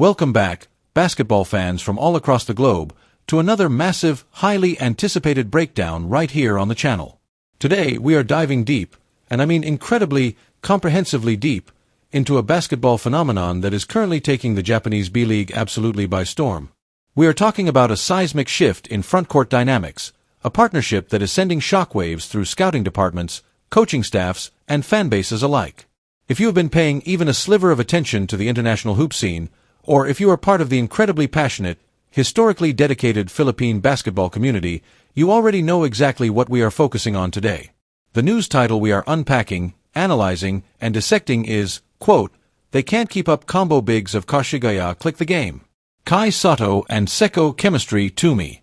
Welcome back, basketball fans from all across the globe, to another massive, highly anticipated breakdown right here on the channel. Today, we are diving deep, and I mean incredibly, comprehensively deep, into a basketball phenomenon that is currently taking the Japanese B-League absolutely by storm. We are talking about a seismic shift in front-court dynamics, a partnership that is sending shockwaves through scouting departments, coaching staffs, and fan bases alike. If you have been paying even a sliver of attention to the international hoop scene, or if you are part of the incredibly passionate, historically dedicated Philippine basketball community, you already know exactly what we are focusing on today. The news title we are unpacking, analyzing, and dissecting is, quote, "They can't keep up combo Bigs of Koshigaya click the game. KAI SOTTO and Sekou chemistry to me."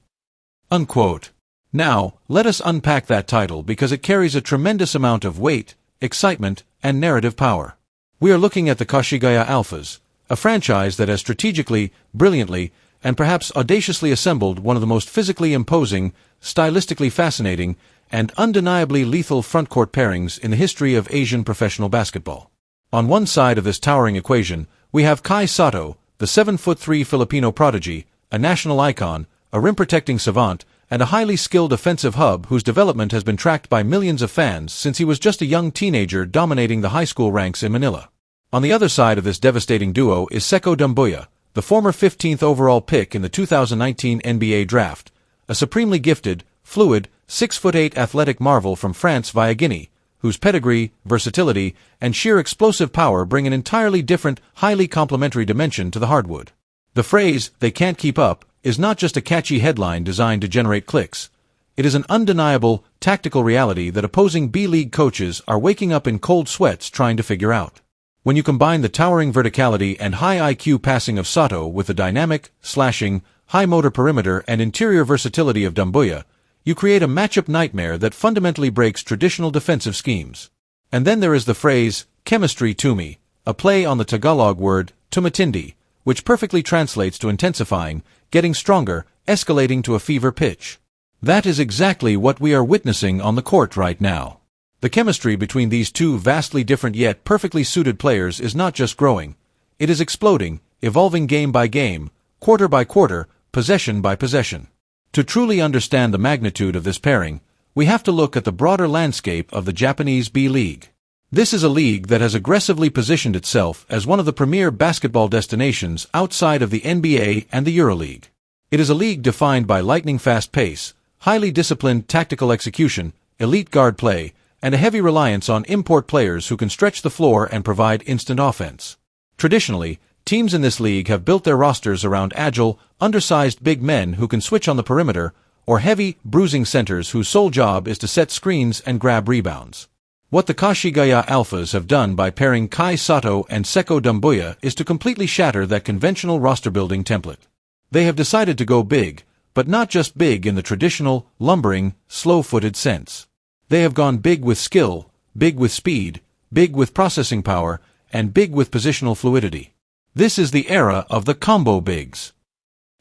Unquote. Now, let us unpack that title because it carries a tremendous amount of weight, excitement, and narrative power. We are looking at the Koshigaya Alphas, a franchise that has strategically, brilliantly, and perhaps audaciously assembled one of the most physically imposing, stylistically fascinating, and undeniably lethal frontcourt pairings in the history of Asian professional basketball. On one side of this towering equation, we have KAI SOTTO, the 7'3" Filipino prodigy, a national icon, a rim-protecting savant, and a highly skilled offensive hub whose development has been tracked by millions of fans since he was just a young teenager dominating the high school ranks in Manila. On the other side of this devastating duo is Sekou Doumbouya, the former 15th overall pick in the 2019 NBA draft, a supremely gifted, fluid, 6'8" athletic marvel from France via Guinea, whose pedigree, versatility, and sheer explosive power bring an entirely different, highly complementary dimension to the hardwood. The phrase, "they can't keep up," is not just a catchy headline designed to generate clicks. It is an undeniable, tactical reality that opposing B-League coaches are waking up in cold sweats trying to figure out. When you combine the towering verticality and high IQ passing of SOTTO with the dynamic, slashing, high motor perimeter and interior versatility of Doumbouya, you create a matchup nightmare that fundamentally breaks traditional defensive schemes. And then there is the phrase, "chemistry to me," a play on the Tagalog word, tumatindi, which perfectly translates to intensifying, getting stronger, escalating to a fever pitch. That is exactly what we are witnessing on the court right now. The chemistry between these two vastly different yet perfectly suited players is not just growing, it is exploding, evolving game by game, quarter by quarter, possession by possession. To truly understand the magnitude of this pairing, we have to look at the broader landscape of the Japanese B-League. This is a league that has aggressively positioned itself as one of the premier basketball destinations outside of the NBA and the EuroLeague. It is a league defined by lightning-fast pace, highly disciplined tactical execution, elite guard play, and a heavy reliance on import players who can stretch the floor and provide instant offense. Traditionally, teams in this league have built their rosters around agile, undersized big men who can switch on the perimeter, or heavy, bruising centers whose sole job is to set screens and grab rebounds. What the Koshigaya Alphas have done by pairing KAI SOTTO and Sekou Doumbouya is to completely shatter that conventional roster-building template. They have decided to go big, but not just big in the traditional, lumbering, slow-footed sense. They have gone big with skill, big with speed, big with processing power, and big with positional fluidity. This is the era of the combo bigs.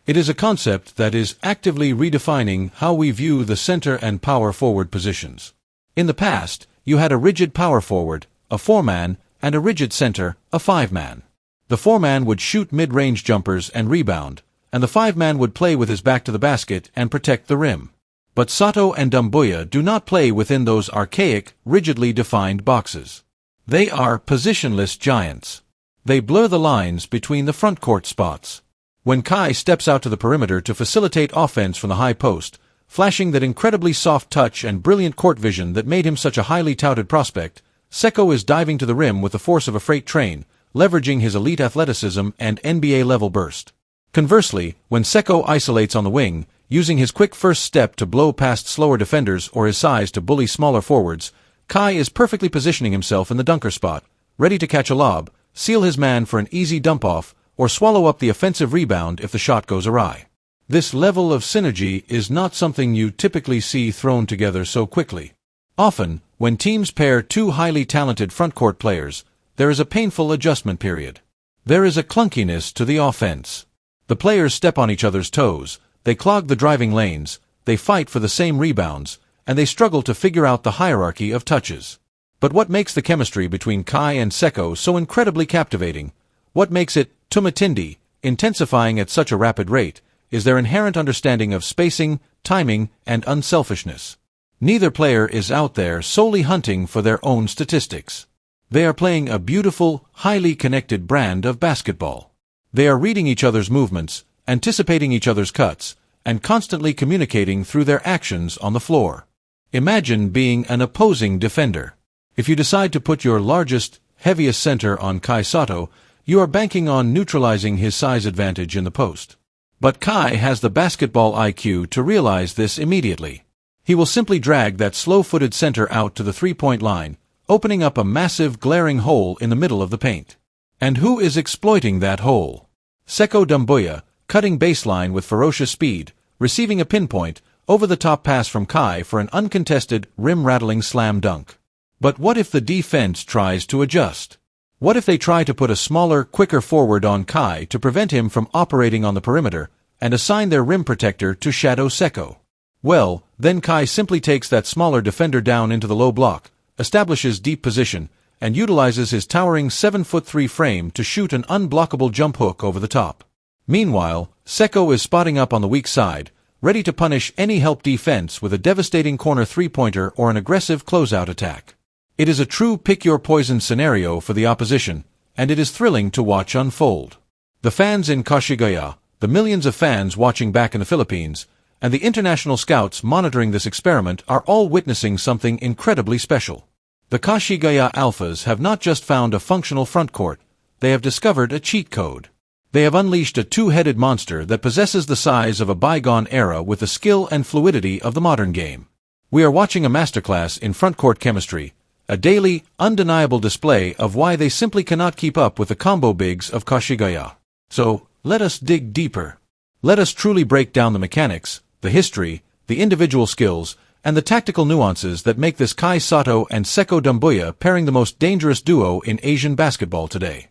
It is a concept that is actively redefining how we view the center and power forward positions. In the past, you had a rigid power forward, a 4-man, and a rigid center, a 5-man. The 4-man would shoot mid-range jumpers and rebound, and the 5-man would play with his back to the basket and protect the rim. But SOTTO and Doumbouya do not play within those archaic, rigidly defined boxes. They are positionless giants. They blur the lines between the frontcourt spots. When KAI steps out to the perimeter to facilitate offense from the high post, flashing that incredibly soft touch and brilliant court vision that made him such a highly touted prospect, Sekou is diving to the rim with the force of a freight train, leveraging his elite athleticism and NBA-level burst. Conversely, when Sekou isolates on the wing, using his quick first step to blow past slower defenders or his size to bully smaller forwards, KAI is perfectly positioning himself in the dunker spot, ready to catch a lob, seal his man for an easy dump-off, or swallow up the offensive rebound if the shot goes awry. This level of synergy is not something you typically see thrown together so quickly. Often, when teams pair two highly talented frontcourt players, there is a painful adjustment period. There is a clunkiness to the offense. The players step on each other's toes, they clog the driving lanes, they fight for the same rebounds, and they struggle to figure out the hierarchy of touches. But what makes the chemistry between KAI and Sekou so incredibly captivating? What makes it tumatindi, intensifying at such a rapid rate, is their inherent understanding of spacing, timing, and unselfishness. Neither player is out there solely hunting for their own statistics. They are playing a beautiful, highly connected brand of basketball. They are reading each other's movements, anticipating each other's cuts, and constantly communicating through their actions on the floor. Imagine being an opposing defender. If you decide to put your largest, heaviest center on KAI SOTTO, you are banking on neutralizing his size advantage in the post. But KAI has the basketball IQ to realize this immediately. He will simply drag that slow-footed center out to the three-point line, opening up a massive, glaring hole in the middle of the paint. And who is exploiting that hole? Sekou Doumbouya, cutting baseline with ferocious speed, receiving a pinpoint, over-the-top pass from KAI for an uncontested, rim-rattling slam dunk. But what if the defense tries to adjust? What if they try to put a smaller, quicker forward on KAI to prevent him from operating on the perimeter, and assign their rim protector to shadow Sekou? Well, then KAI simply takes that smaller defender down into the low block, establishes deep position, and utilizes his towering 7'3" frame to shoot an unblockable jump hook over the top. Meanwhile, Sekou is spotting up on the weak side, ready to punish any help defense with a devastating corner three-pointer or an aggressive closeout attack. It is a true pick-your-poison scenario for the opposition, and it is thrilling to watch unfold. The fans in Koshigaya, the millions of fans watching back in the Philippines, and the international scouts monitoring this experiment are all witnessing something incredibly special. The Koshigaya Alphas have not just found a functional frontcourt, they have discovered a cheat code. They have unleashed a two-headed monster that possesses the size of a bygone era with the skill and fluidity of the modern game. We are watching a masterclass in frontcourt chemistry, a daily, undeniable display of why they simply cannot keep up with the combo bigs of Koshigaya. So, let us dig deeper. Let us truly break down the mechanics, the history, the individual skills, and the tactical nuances that make this KAI SOTTO and Sekou Doumbouya pairing the most dangerous duo in Asian basketball today.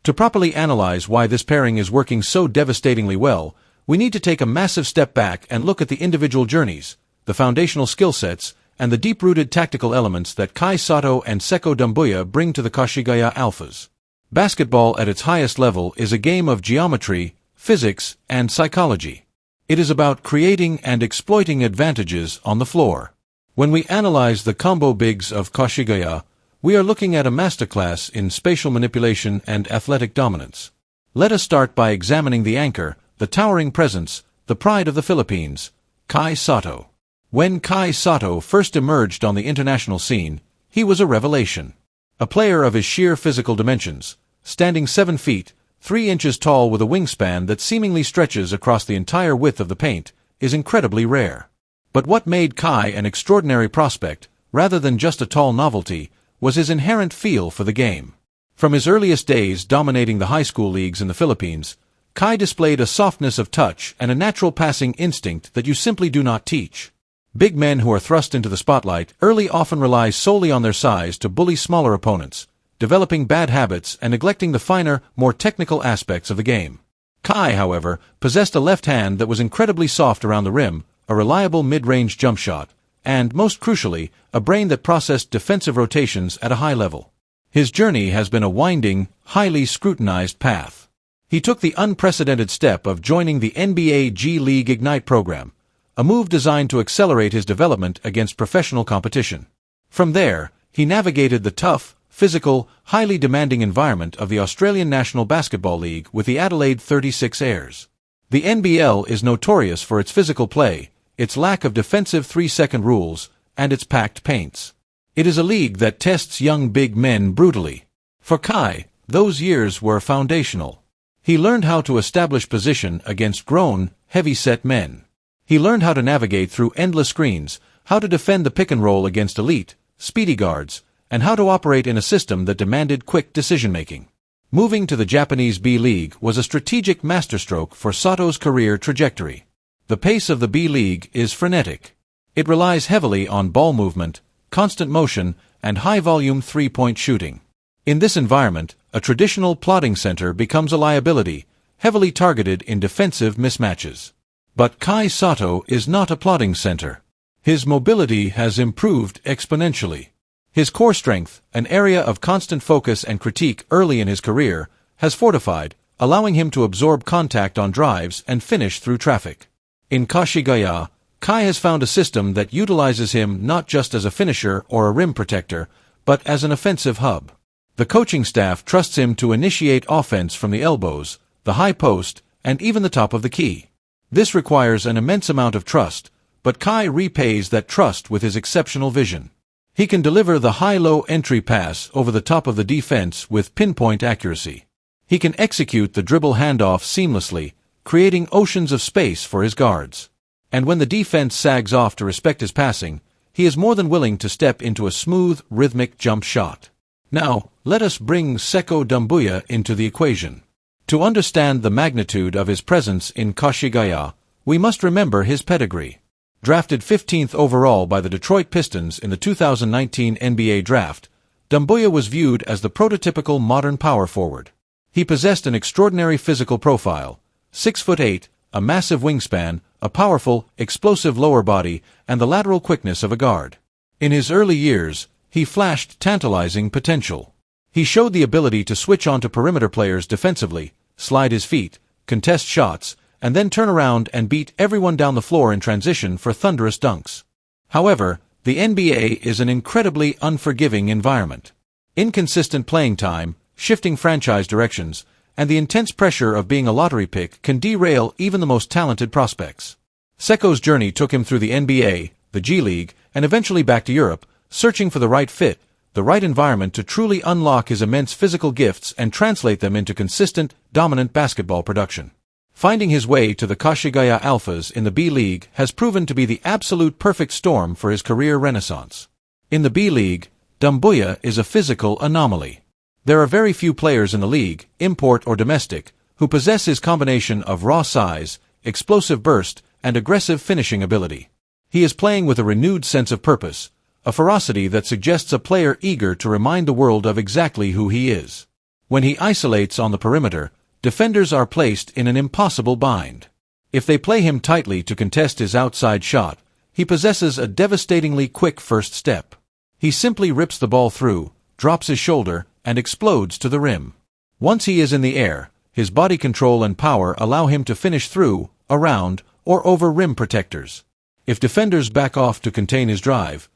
To properly analyze why this pairing is working so devastatingly well, we need to take a massive step back and look at the individual journeys, the foundational skill sets, and the deep-rooted tactical elements that KAI SOTTO and Sekou Doumbouya bring to the Koshigaya Alphas. Basketball at its highest level is a game of geometry, physics, and psychology. It is about creating and exploiting advantages on the floor. When we analyze the combo bigs of Koshigaya, we are looking at a masterclass in spatial manipulation and athletic dominance. Let us start by examining the anchor, the towering presence, the pride of the Philippines, KAI SOTTO. When KAI SOTTO first emerged on the international scene, he was a revelation. A player of his sheer physical dimensions, standing 7 feet, 3 inches tall with a wingspan that seemingly stretches across the entire width of the paint, is incredibly rare. But what made KAI an extraordinary prospect, rather than just a tall novelty, was his inherent feel for the game. From his earliest days dominating the high school leagues in the Philippines, KAI displayed a softness of touch and a natural passing instinct that you simply do not teach. Big men who are thrust into the spotlight early often rely solely on their size to bully smaller opponents, developing bad habits and neglecting the finer, more technical aspects of the game. KAI, however, possessed a left hand that was incredibly soft around the rim, a reliable mid-range jump shot, and, most crucially, a brain that processed defensive rotations at a high level. His journey has been a winding, highly scrutinized path. He took the unprecedented step of joining the NBA G League Ignite program, a move designed to accelerate his development against professional competition. From there, he navigated the tough, physical, highly demanding environment of the Australian National Basketball League with the Adelaide 36ers. The NBL is notorious for its physical play, its lack of defensive 3-second rules, and its packed paints. It is a league that tests young big men brutally. For KAI, those years were foundational. He learned how to establish position against grown, heavy-set men. He learned how to navigate through endless screens, how to defend the pick and roll against elite, speedy guards, and how to operate in a system that demanded quick decision-making. Moving to the Japanese B-League was a strategic masterstroke for SOTTO's career trajectory. The pace of the B-League is frenetic. It relies heavily on ball movement, constant motion, and high-volume three-point shooting. In this environment, a traditional plotting center becomes a liability, heavily targeted in defensive mismatches. But KAI SOTTO is not a plotting center. His mobility has improved exponentially. His core strength, an area of constant focus and critique early in his career, has fortified, allowing him to absorb contact on drives and finish through traffic. In Koshigaya, KAI has found a system that utilizes him not just as a finisher or a rim protector, but as an offensive hub. The coaching staff trusts him to initiate offense from the elbows, the high post, and even the top of the key. This requires an immense amount of trust, but KAI repays that trust with his exceptional vision. He can deliver the high-low entry pass over the top of the defense with pinpoint accuracy. He can execute the dribble handoff seamlessly, creating oceans of space for his guards. And when the defense sags off to respect his passing, he is more than willing to step into a smooth, rhythmic jump shot. Now, let us bring Sekou Doumbouya into the equation. To understand the magnitude of his presence in Koshigaya, we must remember his pedigree. Drafted 15th overall by the Detroit Pistons in the 2019 NBA Draft, Doumbouya was viewed as the prototypical modern power forward. He possessed an extraordinary physical profile, 6'8", a massive wingspan, a powerful, explosive lower body, and the lateral quickness of a guard. In his early years, he flashed tantalizing potential. He showed the ability to switch onto perimeter players defensively, slide his feet, contest shots, and then turn around and beat everyone down the floor in transition for thunderous dunks. However, the NBA is an incredibly unforgiving environment. Inconsistent playing time, shifting franchise directions, and the intense pressure of being a lottery pick can derail even the most talented prospects. Sekou's journey took him through the NBA, the G League, and eventually back to Europe, searching for the right fit, the right environment to truly unlock his immense physical gifts and translate them into consistent, dominant basketball production. Finding his way to the Koshigaya Alphas in the B League has proven to be the absolute perfect storm for his career renaissance. In the B League, Doumbouya is a physical anomaly. There are very few players in the league, import or domestic, who possess his combination of raw size, explosive burst, and aggressive finishing ability. He is playing with a renewed sense of purpose, a ferocity that suggests a player eager to remind the world of exactly who he is. When he isolates on the perimeter, defenders are placed in an impossible bind. If they play him tightly to contest his outside shot, he possesses a devastatingly quick first step. He simply rips the ball through, drops his shoulder, and explodes to the rim. Once he is in the air, his body control and power allow him to finish through, around, or over rim protectors. If defenders back off to contain his drive,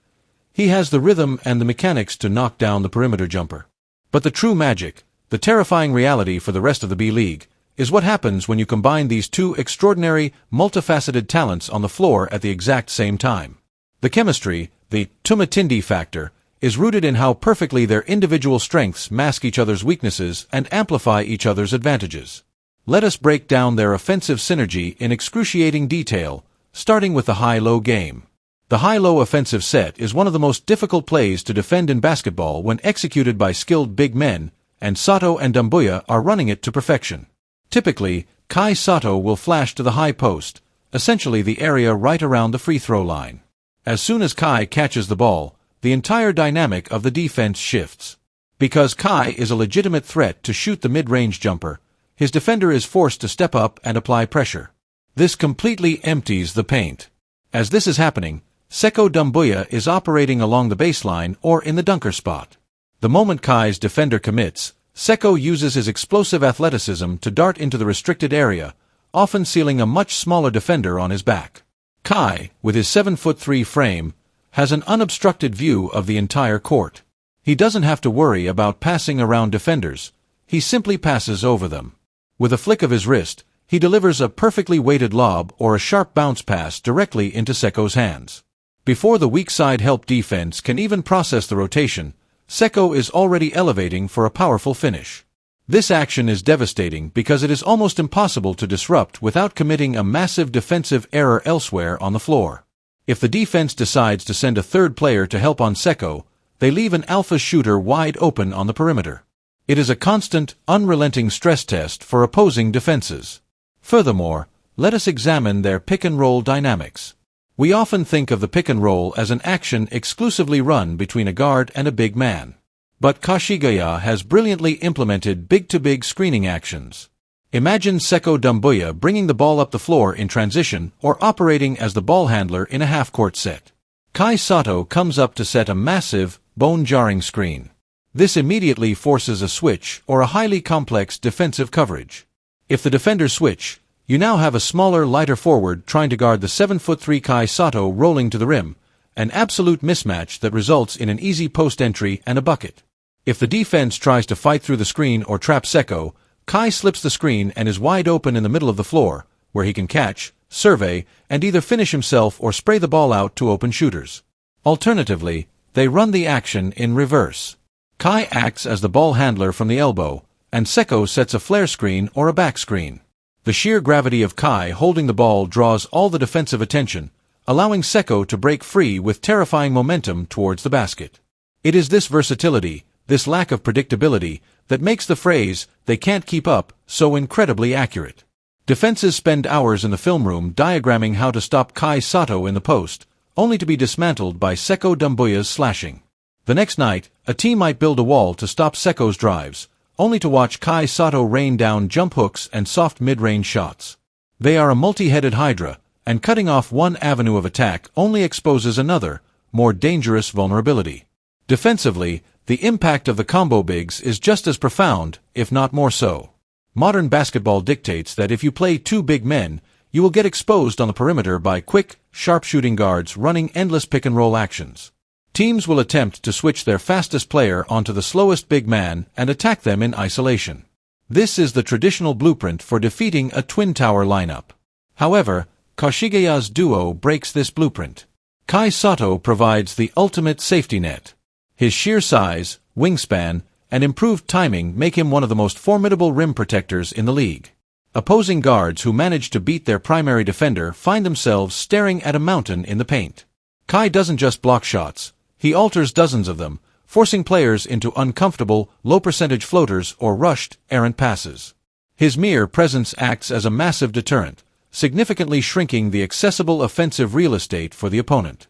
he has the rhythm and the mechanics to knock down the perimeter jumper. But the true magic, the terrifying reality for the rest of the B League, is what happens when you combine these two extraordinary, multifaceted talents on the floor at the exact same time. The chemistry, the tumatindi factor, is rooted in how perfectly their individual strengths mask each other's weaknesses and amplify each other's advantages. Let us break down their offensive synergy in excruciating detail, starting with the high-low game. The high-low offensive set is one of the most difficult plays to defend in basketball when executed by skilled big men, and SOTTO and Doumbouya are running it to perfection. Typically, KAI SOTTO will flash to the high post, essentially the area right around the free throw line. As soon as KAI catches the ball, the entire dynamic of the defense shifts. Because KAI is a legitimate threat to shoot the mid-range jumper, his defender is forced to step up and apply pressure. This completely empties the paint. As this is happening, Sekou Doumbouya is operating along the baseline or in the dunker spot. The moment KAI's defender commits, Sekou uses his explosive athleticism to dart into the restricted area, often sealing a much smaller defender on his back. KAI, with his 7'3" frame, has an unobstructed view of the entire court. He doesn't have to worry about passing around defenders, he simply passes over them. With a flick of his wrist, he delivers a perfectly weighted lob or a sharp bounce pass directly into Sekou's hands. Before the weak side help defense can even process the rotation, Sekou is already elevating for a powerful finish. This action is devastating because it is almost impossible to disrupt without committing a massive defensive error elsewhere on the floor. If the defense decides to send a third player to help on Sekou, they leave an alpha shooter wide open on the perimeter. It is a constant, unrelenting stress test for opposing defenses. Furthermore, let us examine their pick-and-roll dynamics. We often think of the pick-and-roll as an action exclusively run between a guard and a big man. But Koshigaya has brilliantly implemented big-to-big screening actions. Imagine Sekou Doumbouya bringing the ball up the floor in transition or operating as the ball handler in a half-court set. KAI SOTTO comes up to set a massive, bone-jarring screen. This immediately forces a switch or a highly complex defensive coverage. If the defenders switch, you now have a smaller, lighter forward trying to guard the 7'3" KAI SOTTO rolling to the rim, an absolute mismatch that results in an easy post entry and a bucket. If the defense tries to fight through the screen or trap Sekou, KAI slips the screen and is wide open in the middle of the floor, where he can catch, survey, and either finish himself or spray the ball out to open shooters. Alternatively, they run the action in reverse. KAI acts as the ball handler from the elbow, and Sekou sets a flare screen or a back screen. The sheer gravity of KAI holding the ball draws all the defensive attention, allowing Sekou to break free with terrifying momentum towards the basket. It is this versatility, this lack of predictability, that makes the phrase, "they can't keep up," so incredibly accurate. Defenses spend hours in the film room diagramming how to stop KAI SOTTO in the post, only to be dismantled by Sekou Doumbouya's slashing. The next night, a team might build a wall to stop Sekou's drives, only to watch KAI SOTTO rain down jump hooks and soft mid-range shots. They are a multi-headed hydra, and cutting off one avenue of attack only exposes another, more dangerous vulnerability. Defensively, the impact of the combo bigs is just as profound, if not more so. Modern basketball dictates that if you play two big men, you will get exposed on the perimeter by quick, sharp-shooting guards running endless pick-and-roll actions. Teams will attempt to switch their fastest player onto the slowest big man and attack them in isolation. This is the traditional blueprint for defeating a twin tower lineup. However, Koshigaya's duo breaks this blueprint. KAI SOTTO provides the ultimate safety net. His sheer size, wingspan, and improved timing make him one of the most formidable rim protectors in the league. Opposing guards who manage to beat their primary defender find themselves staring at a mountain in the paint. KAI doesn't just block shots, he alters dozens of them, forcing players into uncomfortable, low-percentage floaters or rushed, errant passes. His mere presence acts as a massive deterrent, significantly shrinking the accessible offensive real estate for the opponent.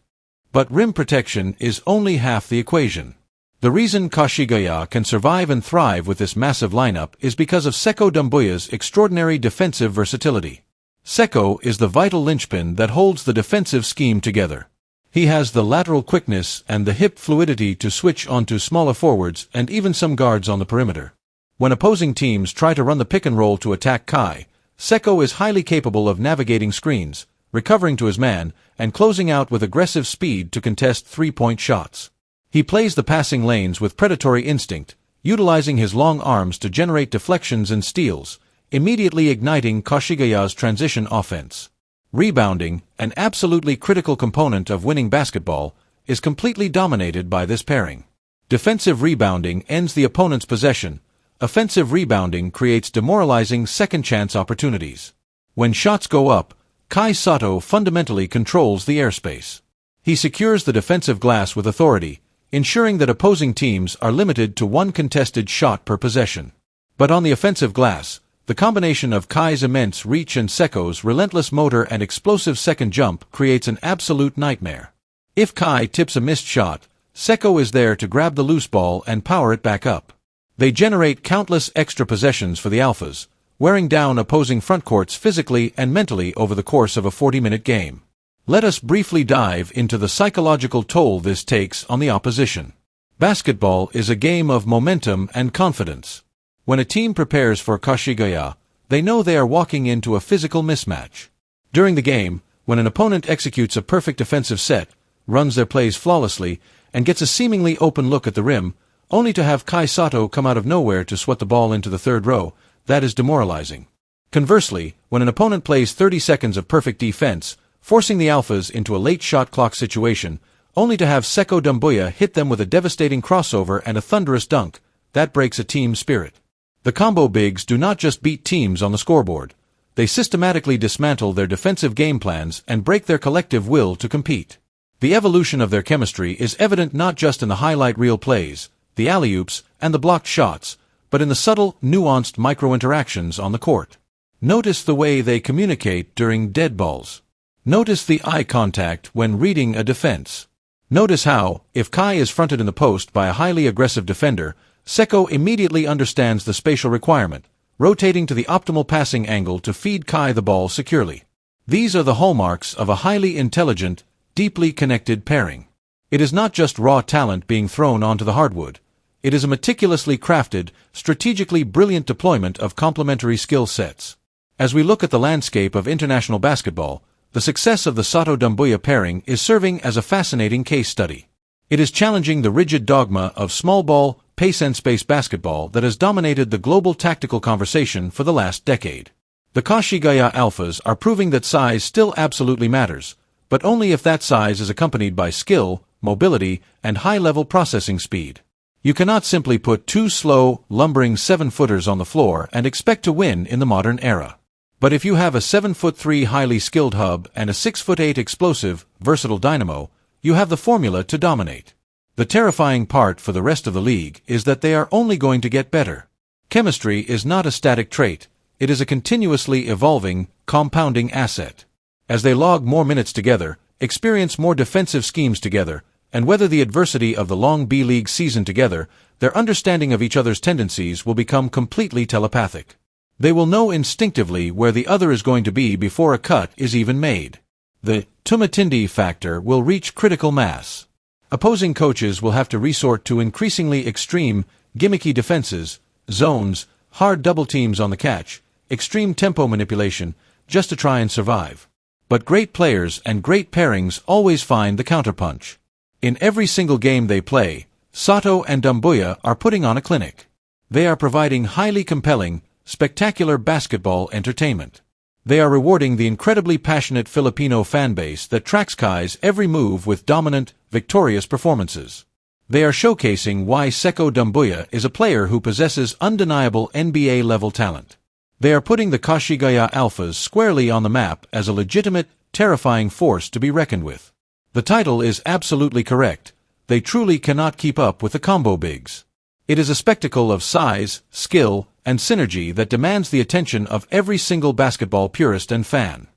But rim protection is only half the equation. The reason Koshigaya can survive and thrive with this massive lineup is because of Sekou Doumbouya's extraordinary defensive versatility. Sekou is the vital linchpin that holds the defensive scheme together. He has the lateral quickness and the hip fluidity to switch onto smaller forwards and even some guards on the perimeter. When opposing teams try to run the pick and roll to attack KAI, Sekou is highly capable of navigating screens, recovering to his man, and closing out with aggressive speed to contest three-point shots. He plays the passing lanes with predatory instinct, utilizing his long arms to generate deflections and steals, immediately igniting Koshigaya's transition offense. Rebounding, an absolutely critical component of winning basketball, is completely dominated by this pairing. Defensive rebounding ends the opponent's possession. Offensive rebounding creates demoralizing second-chance opportunities. When shots go up, KAI SOTTO fundamentally controls the airspace. He secures the defensive glass with authority, ensuring that opposing teams are limited to one contested shot per possession. But on the offensive glass, the combination of KAI's immense reach and Sekou's relentless motor and explosive second jump creates an absolute nightmare. If KAI tips a missed shot, Sekou is there to grab the loose ball and power it back up. They generate countless extra possessions for the Alphas, wearing down opposing frontcourts physically and mentally over the course of a 40-minute game. Let us briefly dive into the psychological toll this takes on the opposition. Basketball is a game of momentum and confidence. When a team prepares for Koshigaya, they know they are walking into a physical mismatch. During the game, when an opponent executes a perfect defensive set, runs their plays flawlessly, and gets a seemingly open look at the rim, only to have KAI SOTTO come out of nowhere to sweat the ball into the third row, that is demoralizing. Conversely, when an opponent plays 30 seconds of perfect defense, forcing the Alphas into a late shot clock situation, only to have Sekou Doumbouya hit them with a devastating crossover and a thunderous dunk, that breaks a team's spirit. The combo bigs do not just beat teams on the scoreboard. They systematically dismantle their defensive game plans and break their collective will to compete. The evolution of their chemistry is evident not just in the highlight reel plays, the alley-oops, and the blocked shots, but in the subtle, nuanced micro-interactions on the court. Notice the way they communicate during dead balls. Notice the eye contact when reading a defense. Notice how, if KAI is fronted in the post by a highly aggressive defender, Sekou immediately understands the spatial requirement, rotating to the optimal passing angle to feed KAI the ball securely. These are the hallmarks of a highly intelligent, deeply connected pairing. It is not just raw talent being thrown onto the hardwood. It is a meticulously crafted, strategically brilliant deployment of complementary skill sets. As we look at the landscape of international basketball, the success of the SOTTO-Doumbouya pairing is serving as a fascinating case study. It is challenging the rigid dogma of small ball, pace and space basketball that has dominated the global tactical conversation for the last decade. The Koshigaya alphas are proving that size still absolutely matters, but only if that size is accompanied by skill, mobility, and high-level processing speed. You cannot simply put two slow, lumbering 7-footers on the floor and expect to win in the modern era. But if you have a 7'3" highly skilled hub and a 6'8" explosive, versatile dynamo, you have the formula to dominate. The terrifying part for the rest of the league is that they are only going to get better. Chemistry is not a static trait. It is a continuously evolving, compounding asset. As they log more minutes together, experience more defensive schemes together, and weather the adversity of the long B-League season together, their understanding of each other's tendencies will become completely telepathic. They will know instinctively where the other is going to be before a cut is even made. The tumatindi factor will reach critical mass. Opposing coaches will have to resort to increasingly extreme, gimmicky defenses, zones, hard double teams on the catch, extreme tempo manipulation, just to try and survive. But great players and great pairings always find the counterpunch. In every single game they play, SOTTO and Doumbouya are putting on a clinic. They are providing highly compelling, spectacular basketball entertainment. They are rewarding the incredibly passionate Filipino fanbase that tracks KAI's every move with dominant, victorious performances. They are showcasing why Sekou Doumbouya is a player who possesses undeniable NBA-level talent. They are putting the Koshigaya alphas squarely on the map as a legitimate, terrifying force to be reckoned with. The title is absolutely correct. They truly cannot keep up with the combo bigs. It is a spectacle of size, skill, and synergy that demands the attention of every single basketball purist and fan.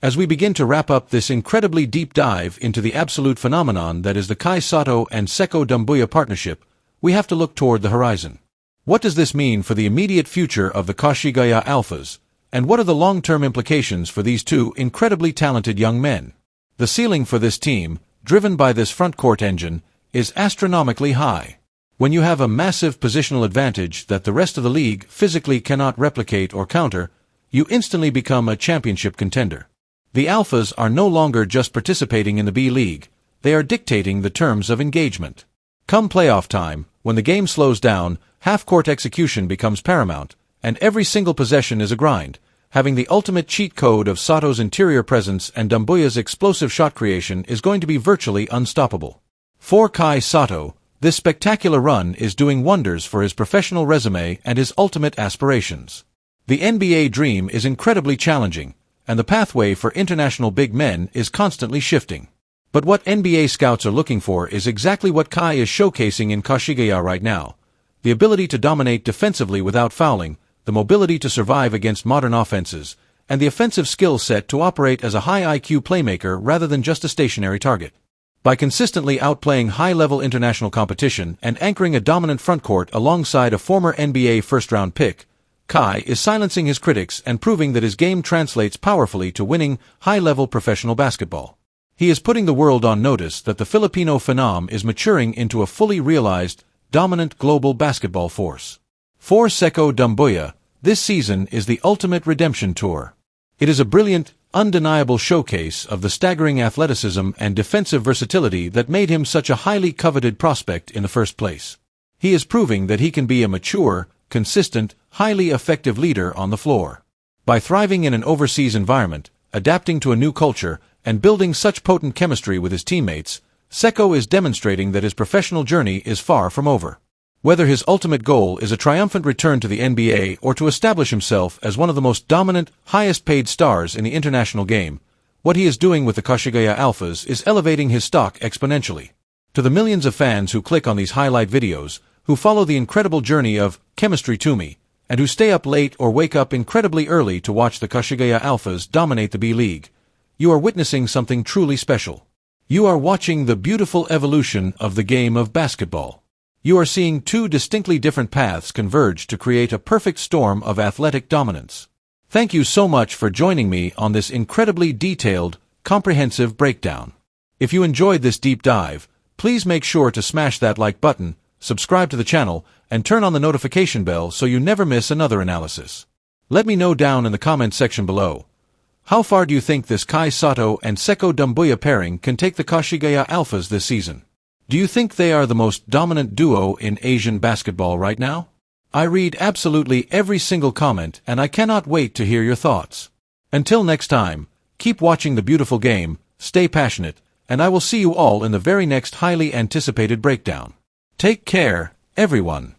As we begin to wrap up this incredibly deep dive into the absolute phenomenon that is the KAI SOTTO and Sekou Doumbouya partnership, we have to look toward the horizon. What does this mean for the immediate future of the Koshigaya alphas, and what are the long-term implications for these two incredibly talented young men? The ceiling for this team, driven by this front-court engine, is astronomically high. When you have a massive positional advantage that the rest of the league physically cannot replicate or counter, you instantly become a championship contender. The alphas are no longer just participating in the B-League, they are dictating the terms of engagement. Come playoff time, when the game slows down, half-court execution becomes paramount, and every single possession is a grind, having the ultimate cheat code of SOTTO's interior presence and Doumbouya's explosive shot creation is going to be virtually unstoppable. For KAI SOTTO, this spectacular run is doing wonders for his professional resume and his ultimate aspirations. The NBA dream is incredibly challenging, and the pathway for international big men is constantly shifting. But what NBA scouts are looking for is exactly what KAI is showcasing in Koshigaya right now. The ability to dominate defensively without fouling, the mobility to survive against modern offenses, and the offensive skill set to operate as a high IQ playmaker rather than just a stationary target. By consistently outplaying high-level international competition and anchoring a dominant frontcourt alongside a former NBA first-round pick, KAI is silencing his critics and proving that his game translates powerfully to winning high-level professional basketball. He is putting the world on notice that the Filipino phenom is maturing into a fully realized, dominant global basketball force. For Sekou Doumbouya, this season is the ultimate redemption tour. It is a brilliant, undeniable showcase of the staggering athleticism and defensive versatility that made him such a highly coveted prospect in the first place. He is proving that he can be a mature, consistent, highly effective leader on the floor. By thriving in an overseas environment, adapting to a new culture, and building such potent chemistry with his teammates, Sekou is demonstrating that his professional journey is far from over. Whether his ultimate goal is a triumphant return to the NBA or to establish himself as one of the most dominant, highest-paid stars in the international game, what he is doing with the Koshigaya alphas is elevating his stock exponentially. To the millions of fans who click on these highlight videos, who follow the incredible journey of chemistry to me, and who stay up late or wake up incredibly early to watch the Koshigaya alphas dominate the B-League, you are witnessing something truly special. You are watching the beautiful evolution of the game of basketball. You are seeing two distinctly different paths converge to create a perfect storm of athletic dominance. Thank you so much for joining me on this incredibly detailed, comprehensive breakdown. If you enjoyed this deep dive, please make sure to smash that like button, subscribe to the channel, and turn on the notification bell so you never miss another analysis. Let me know down in the comment section below. How far do you think this KAI SOTTO and Sekou Doumbouya pairing can take the Koshigaya Alphas this season? Do you think they are the most dominant duo in Asian basketball right now? I read absolutely every single comment and I cannot wait to hear your thoughts. Until next time, keep watching the beautiful game, stay passionate, and I will see you all in the very next highly anticipated breakdown. Take care, everyone.